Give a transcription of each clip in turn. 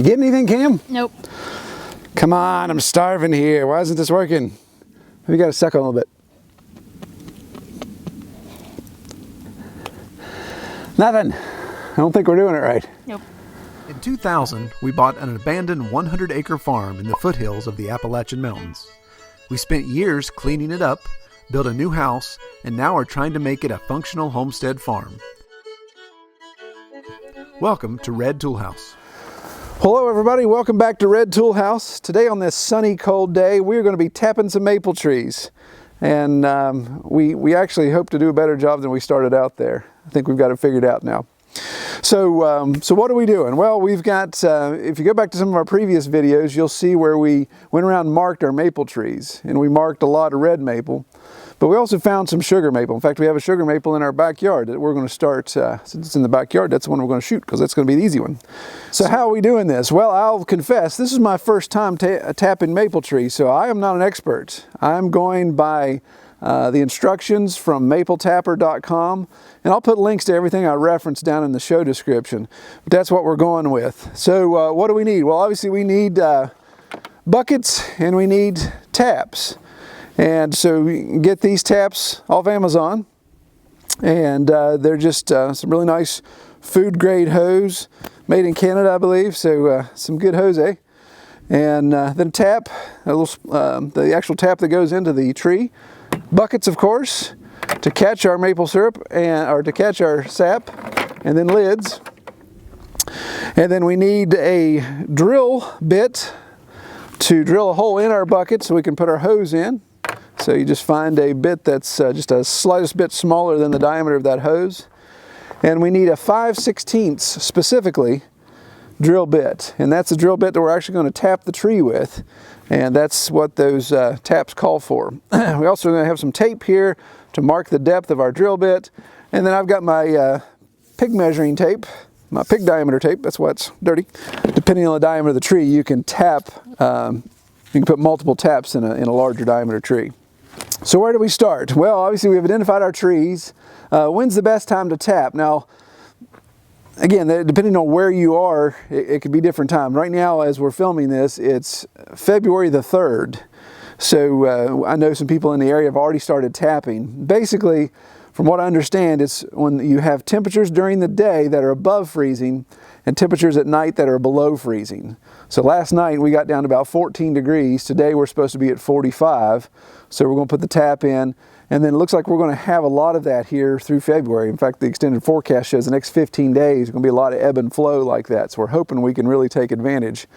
You get anything, Cam? Nope. Come on, I'm starving here. Why isn't this working? We got to suck on a little bit. Nothing. I don't think we're doing it right. Nope. In 2000, we bought an abandoned 100-acre farm in the foothills of the Appalachian Mountains. We spent years cleaning it up, built a new house, and now are trying to make it a functional homestead farm. Welcome to Red Tool House. Hello everybody, welcome back to Red Tool House. Today on this sunny, cold day, we're going to be tapping some maple trees. And we actually hope to do a better job than we started out there. I think we've got it figured out now. So what are we doing? Well, we've got, if you go back to some of our previous videos, you'll see where we went around and marked our maple trees. And we marked a lot of red maple. But we also found some sugar maple. In fact, we have a sugar maple in our backyard that we're going to start, since it's in the backyard, that's the one we're going to shoot because that's going to be the easy one. So how are we doing this? Well, I'll confess, this is my first time tapping maple trees, so I am not an expert. I'm going by the instructions from mapletapper.com, and I'll put links to everything I referenced down in the show description. But that's what we're going with. So what do we need? Well, obviously we need buckets and we need taps. And so we can get these taps off Amazon, and they're just some really nice food grade hose made in Canada, I believe, so some good hose, eh? And then a tap, the actual tap that goes into the tree. Buckets, of course, to catch our maple syrup, or to catch our sap, and then lids. And then we need a drill bit to drill a hole in our bucket so we can put our hose in. So you just find a bit that's just a slightest bit smaller than the diameter of that hose. And we need a 5/16 specifically drill bit. And that's the drill bit that we're actually going to tap the tree with. And that's what those taps call for. We also going to have some tape here to mark the depth of our drill bit. And then I've got my pig measuring tape, my pig diameter tape. That's why it's dirty. Depending on the diameter of the tree, you can tap, you can put multiple taps in a larger diameter tree. So where do we start? Well, obviously we've identified our trees. When's the best time to tap? Now, again, depending on where you are, it could be different time. Right now, as we're filming this, it's February the 3rd. So I know some people in the area have already started tapping. Basically, from what I understand, it's when you have temperatures during the day that are above freezing and temperatures at night that are below freezing. So last night we got down to about 14 degrees. Today we're supposed to be at 45. So we're going to put the tap in, and then it looks like we're going to have a lot of that here through February. In fact, the extended forecast shows the next 15 days are going to be a lot of ebb and flow like that. So we're hoping we can really take advantage.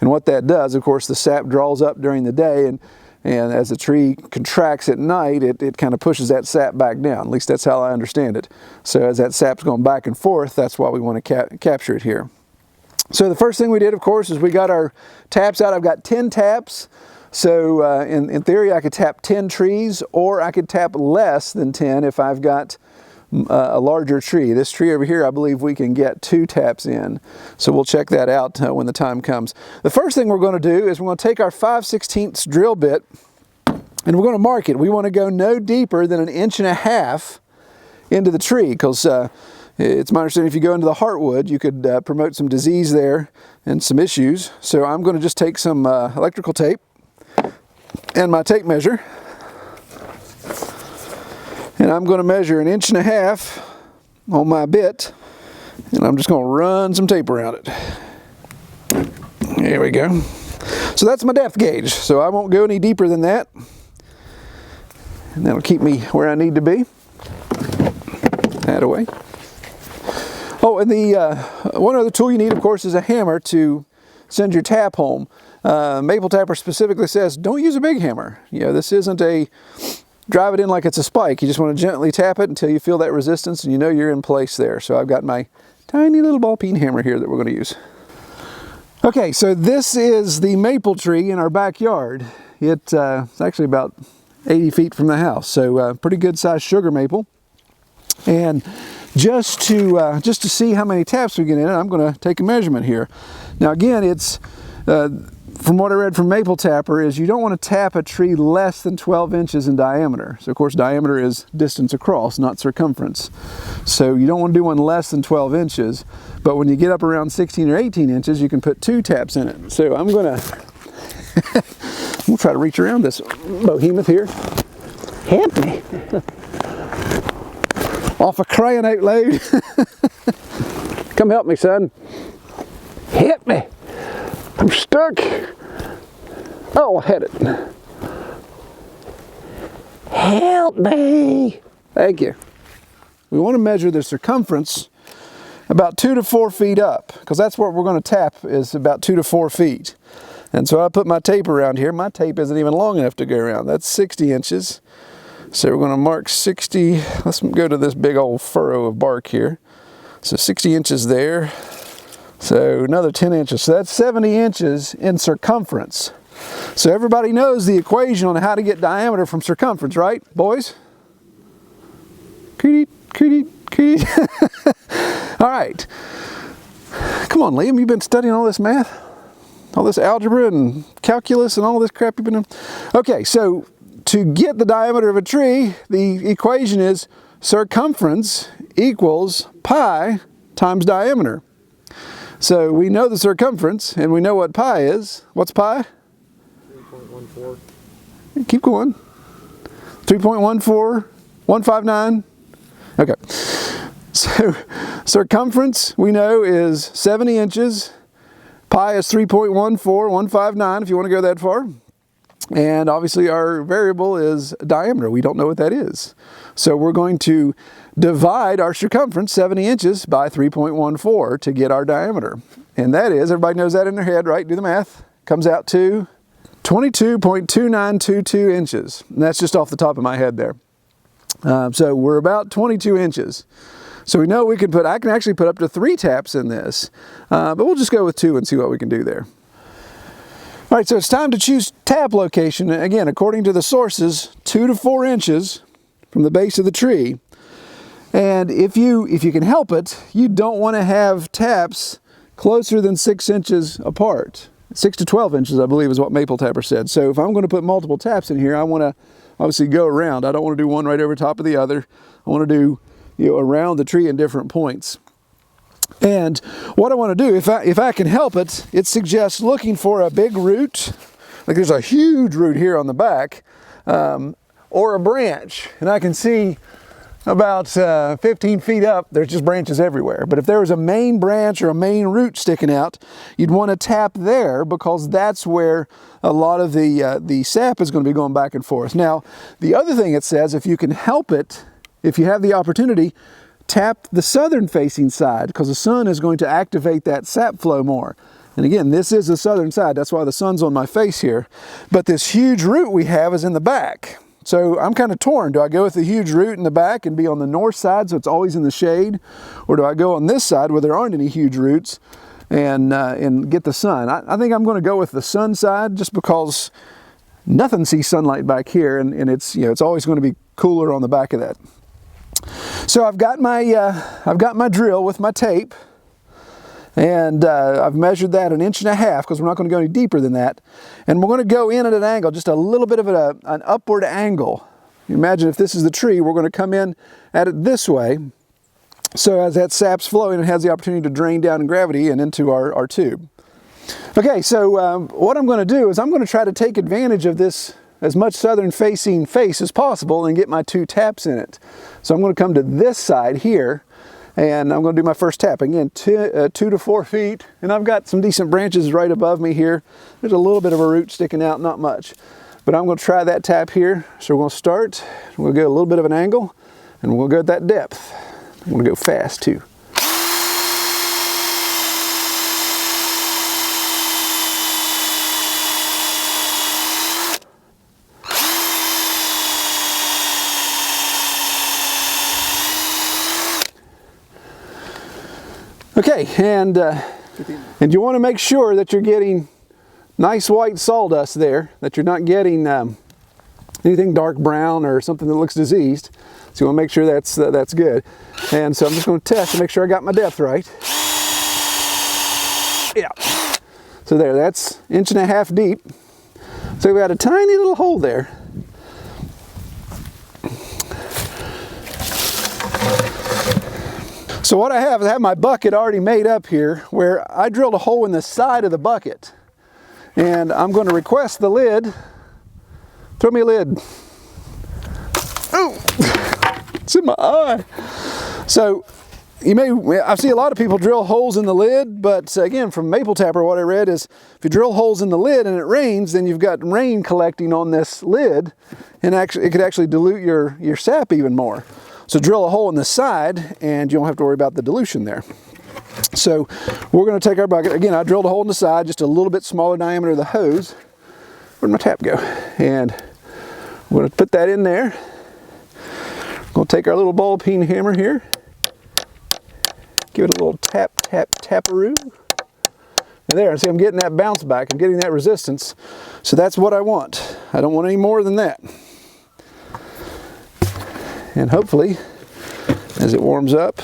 And what that does, of course, the sap draws up during the day, and as the tree contracts at night, it kind of pushes that sap back down. At least that's how I understand it. So as that sap's going back and forth, that's why we want to capture it here. So the first thing we did, of course, is we got our taps out. I've got 10 taps. So in theory, I could tap 10 trees, or I could tap less than 10 if I've got a larger tree. This tree over here, I believe we can get 2 taps in. So we'll check that out when the time comes. The first thing we're going to do is we're going to take our 5/16 drill bit and we're going to mark it. We want to go no deeper than 1.5 inches into the tree, because it's my understanding if you go into the heartwood, you could promote some disease there and some issues. So I'm going to just take some electrical tape and my tape measure, and I'm going to measure 1.5 inches on my bit, and I'm just going to run some tape around it. There we go. So that's my depth gauge, so I won't go any deeper than that, and that'll keep me where I need to be. That away. Oh, and the one other tool you need, of course, is a hammer to send your tap home. Maple Tapper specifically says don't use a big hammer. You know, this isn't a drive it in like it's a spike. You just want to gently tap it until you feel that resistance and you know you're in place there. So I've got my tiny little ball peen hammer here that we're going to use. Okay, so this is the maple tree in our backyard. It's actually about 80 feet from the house, so pretty good sized sugar maple. And just to see how many taps we get in it, I'm going to take a measurement here. Now again, it's from what I read from Maple Tapper is you don't want to tap a tree less than 12 inches in diameter. So of course diameter is distance across, not circumference. So you don't want to do one less than 12 inches, but when you get up around 16 or 18 inches, you can put 2 taps in it. So I'm gonna we'll try to reach around this behemoth here. Help me. Off a crayon load. Come help me, son. Hit me. I'm stuck. Oh, I had it. Help me. Thank you. We want to measure the circumference about 2 to 4 feet up, because that's what we're going to tap, is about 2 to 4 feet. And so I put my tape around here. My tape isn't even long enough to go around. That's 60 inches. So we're going to mark 60. Let's go to this big old furrow of bark here. So 60 inches there. So another 10 inches. So that's 70 inches in circumference. So everybody knows the equation on how to get diameter from circumference, right, boys? All right. Come on, Liam, you've been studying all this math? All this algebra and calculus and all this crap you've been doing? Okay, so to get the diameter of a tree, the equation is circumference equals pi times diameter. So we know the circumference and we know what pi is. What's pi? 3.14. Keep going. 3.14, 159. Okay. So circumference we know is 70 inches. Pi is 3.14159 if you want to go that far. And obviously our variable is diameter. We don't know what that is. So we're going to divide our circumference, 70 inches, by 3.14 to get our diameter. And that is, everybody knows that in their head, right? Do the math. Comes out to 22.2922 inches. And that's just off the top of my head there. So we're about 22 inches. So we know we can I can actually put up to 3 taps in this. But we'll just go with 2 and see what we can do there. All right, so it's time to choose tap location. Again, according to the sources, 2 to 4 inches from the base of the tree. And if you can help it, you don't want to have taps closer than 6 inches apart. 6 to 12 inches, I believe, is what Maple Tapper said. So if I'm going to put multiple taps in here, I want to obviously go around. I don't want to do one right over top of the other. I want to do, around the tree in different points. And what I want to do, if I can help it, it suggests looking for a big root. Like there's a huge root here on the back, or a branch. And I can see about 15 feet up, there's just branches everywhere. But if there was a main branch or a main root sticking out, you'd want to tap there, because that's where a lot of the sap is going to be going back and forth. Now, the other thing it says, if you can help it, if you have the opportunity, tap the southern facing side, because the sun is going to activate that sap flow more. And again, this is the southern side. That's why the sun's on my face here. But this huge root we have is in the back. So I'm kind of torn. Do I go with the huge root in the back and be on the north side so it's always in the shade? Or do I go on this side where there aren't any huge roots and get the sun? I think I'm going to go with the sun side, just because nothing sees sunlight back here, and it's it's always going to be cooler on the back of that. So I've got my drill with my tape, and I've measured that 1.5 inches, because we're not going to go any deeper than that. And we're going to go in at an angle, just a little bit of an upward angle. You imagine if this is the tree, we're going to come in at it this way. So as that sap's flowing, it has the opportunity to drain down in gravity and into our tube. Okay, so what I'm going to do is I'm going to try to take advantage of this as much southern facing face as possible and get my 2 taps in it. So I'm going to come to this side here, and I'm going to do my first tap. Again, 2 to 4 feet, and I've got some decent branches right above me here. There's a little bit of a root sticking out, not much. But I'm going to try that tap here. So we're going to start, we'll go a little bit of an angle, and we'll go at that depth. I'm going to go fast too. Okay, and you want to make sure that you're getting nice white sawdust there, that you're not getting anything dark brown or something that looks diseased. So you want to make sure that's good. And so I'm just going to test to make sure I got my depth right. Yeah. So there, that's 1.5 inches deep. So we got a tiny little hole there. So what I have is my bucket already made up here, where I drilled a hole in the side of the bucket. And I'm going to request the lid. Throw me a lid. Oh, it's in my eye. So I see a lot of people drill holes in the lid, but again, from Maple Tapper, what I read is if you drill holes in the lid and it rains, then you've got rain collecting on this lid, and actually it could actually dilute your sap even more. So drill a hole in the side and you don't have to worry about the dilution there. So we're going to take our bucket. Again, I drilled a hole in the side, just a little bit smaller diameter of the hose. Where'd my tap go? And we're going to put that in there. We're going to take our little ball peen hammer here. Give it a little tap, tap, taparoo. And there, see, I'm getting that bounce back. I'm getting that resistance. So that's what I want. I don't want any more than that. And hopefully, as it warms up,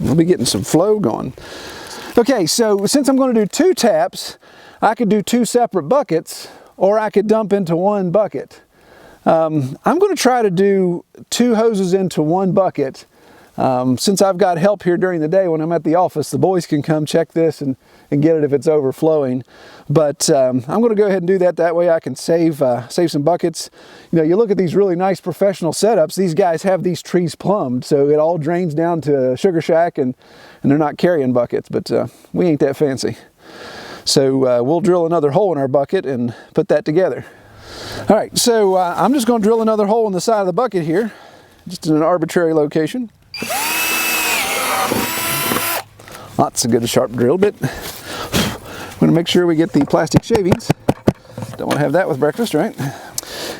we'll be getting some flow going. Okay, so since I'm going to do 2 taps, I could do 2 separate buckets, or I could dump into 1 bucket. I'm going to try to do 2 hoses into 1 bucket. Since I've got help here during the day when I'm at the office, the boys can come check this and get it if it's overflowing. But I'm going to go ahead and do that. That way I can save some buckets. You know, you look at these really nice professional setups, these guys have these trees plumbed, so it all drains down to a sugar shack, and they're not carrying buckets, but we ain't that fancy. So we'll drill another hole in our bucket and put that together. All right, so I'm just going to drill another hole in the side of the bucket here, just in an arbitrary location. Lots of good sharp drill bit. I'm going to make sure we get the plastic shavings. Don't want to have that with breakfast, right?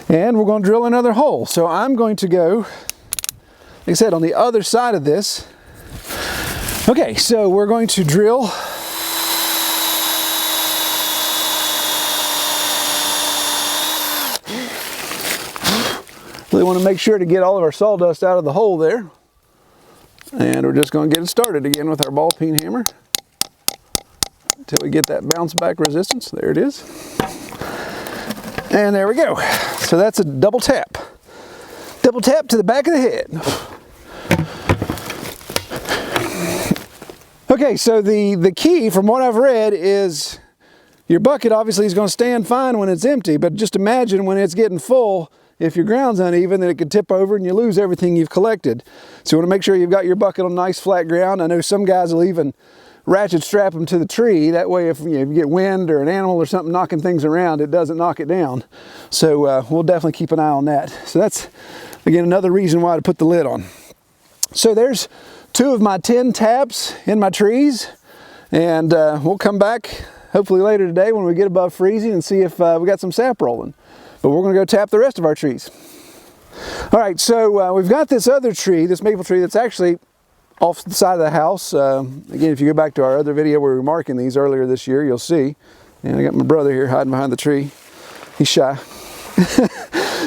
And we're going to drill another hole. So I'm going to go, like I said, on the other side of this. Okay, so we're going to drill. Really want to make sure to get all of our sawdust out of the hole there. And we're just going to get it started again with our ball peen hammer until we get that bounce back resistance. There it is. And there we go. So that's a double tap. Double tap to the back of the head. Okay, so the key from what I've read is your bucket obviously is going to stand fine when it's empty, but just imagine when it's getting full, if your ground's uneven, then it could tip over and you lose everything you've collected. So you want to make sure you've got your bucket on nice flat ground. I know some guys will even ratchet strap them to the tree. That way if you get wind or an animal or something knocking things around, it doesn't knock it down. So we'll definitely keep an eye on that. So that's, again, another reason why to put the lid on. So there's 2 of my 10 taps in my trees. And we'll come back hopefully later today when we get above freezing and see if we got some sap rolling. But we're going to go tap the rest of our trees. All right, so we've got this other tree, this maple tree that's actually off the side of the house. Again, if you go back to our other video where we were marking these earlier this year, you'll see. And I got my brother here hiding behind the tree. He's shy.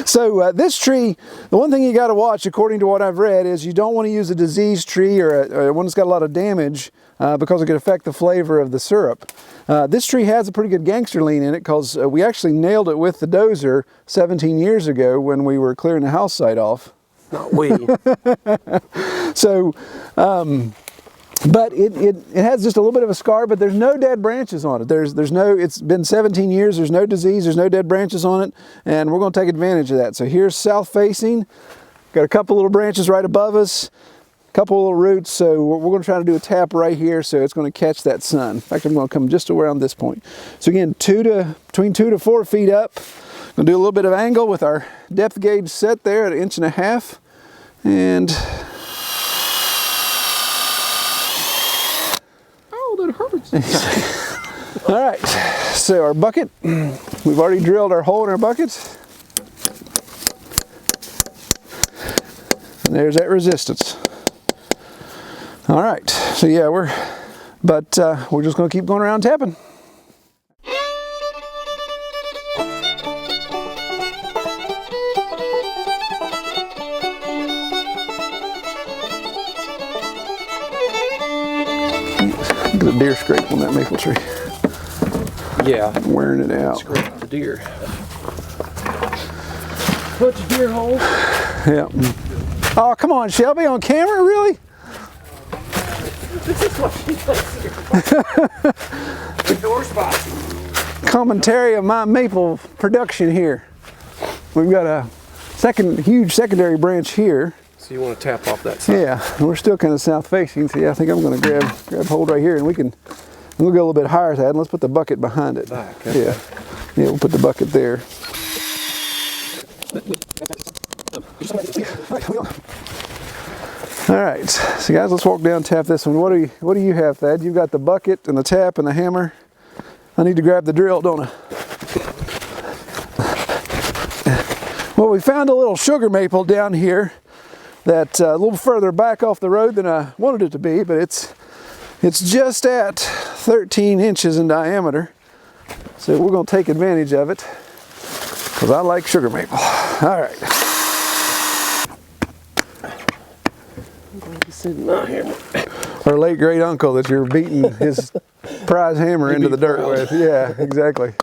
So this tree, the one thing you got to watch, according to what I've read, is you don't want to use a diseased tree or one that's got a lot of damage because it could affect the flavor of the syrup. This tree has a pretty good gangster lean in it because we actually nailed it with the dozer 17 years ago when we were clearing the house site off. Not we. So, but it has just a little bit of a scar, but there's no dead branches on it. There's no, it's been 17 years, there's no disease, there's no dead branches on it, and we're going to take advantage of that. So here's south facing, got a couple little branches right above us, a couple little roots, so we're going to try to do a tap right here so it's going to catch that sun. In fact, I'm going to come just around this point. So again, between 2 to 4 feet up. Going to do a little bit of angle with our depth gauge set there at 1.5 inches, and that hurts. all right, so our bucket, we've already drilled our hole in our bucket. And there's that resistance. All right, so yeah, we're just going to keep going around tapping. Look at the deer scrape on that maple tree. Yeah. wearing it out. Scrape the deer. Bunch of deer holes. Yeah. Oh, come on, Shelby, on camera, really? This is what she does here. The door spot. Commentary of my maple production here. We've got a huge secondary branch here. So you want to tap off that side? Yeah, and we're still kind of south facing. So yeah, I think I'm going to grab hold right here, and we'll go a little bit higher, Thad, and let's put the bucket behind it. Back, okay. Yeah, we'll put the bucket there. All right, so guys, let's walk down and tap this one. What do you have, Thad? You've got the bucket and the tap and the hammer. I need to grab the drill, don't I? Well, we found a little sugar maple down here that's a little further back off the road than I wanted it to be, but it's just at 13 inches in diameter. So we're going to take advantage of it because I like sugar maple. All right. Sitting out here. Our late great uncle that you're beating his prize hammer into the dirt with. Yeah, exactly.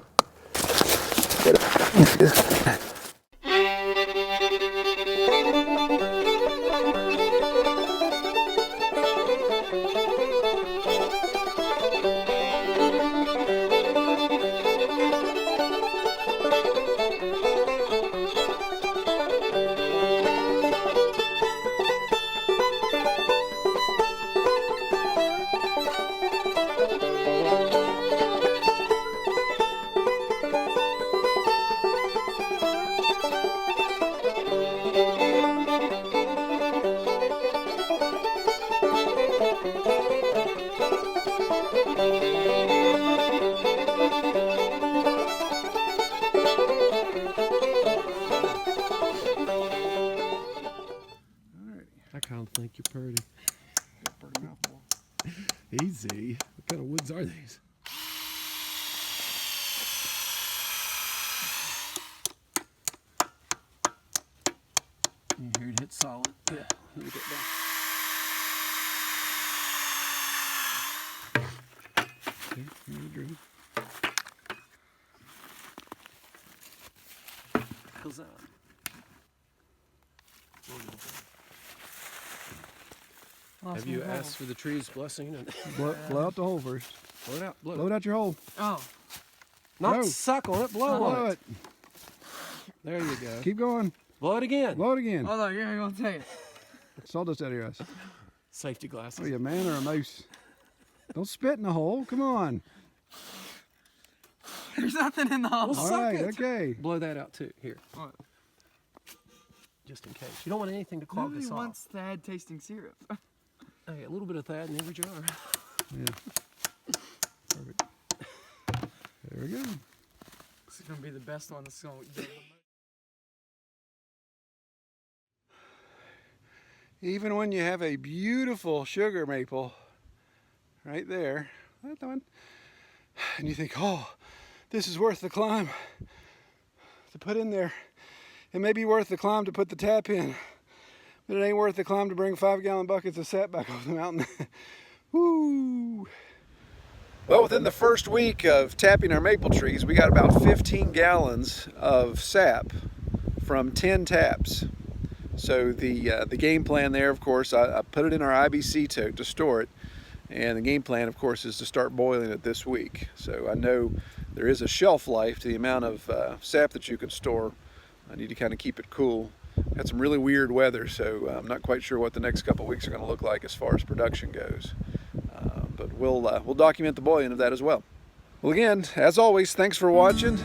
I kind of think you're pretty. Easy. What kind of woods are these? You hear it hit solid. Yeah. Let me get back. Okay, here's the drill. How's that? Have you asked for the tree's blessing? And Blow out the hole first. blow it out. Blow it out your hole. Oh, Not No. suck on it, blow Blow on it. it. There you go. Keep going. Blow it again. Blow it again. hold on, you're gonna take it. Sawdust out of your eyes. Safety glasses. Are you a man or a mouse? Don't spit in the hole. Come on. There's nothing in the hole. Well, All suck right. it. Okay. Blow that out too. Here. What? Just in case. You don't want anything to clog Nobody this wants Thad tasting syrup. off. Hey, a little bit of that in every jar. Yeah. Perfect. There we go. This is gonna be the best one. This is gonna get Even when you have a beautiful sugar maple right there, that one, and you think, oh, this is worth the climb to put in there. It may be worth the climb to put the tap in, but it ain't worth the climb to bring 5-gallon buckets of sap back off the mountain. Woo! Well, within the first week of tapping our maple trees, we got about 15 gallons of sap from 10 taps. So the game plan there, of course, I put it in our IBC tote to store it, and the game plan, of course, is to start boiling it this week. So I know there is a shelf life to the amount of sap that you can store. I need to kind of keep it cool. Got some really weird weather, so I'm not quite sure what the next couple of weeks are going to look like as far as production goes. But we'll document the boiling of that as well. Well, again, as always, thanks for watching.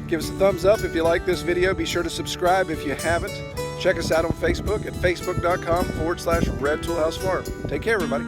Give us a thumbs up if you like this video. Be sure to subscribe if you haven't. Check us out on Facebook at facebook.com/Red Tool House Farm. Take care, everybody.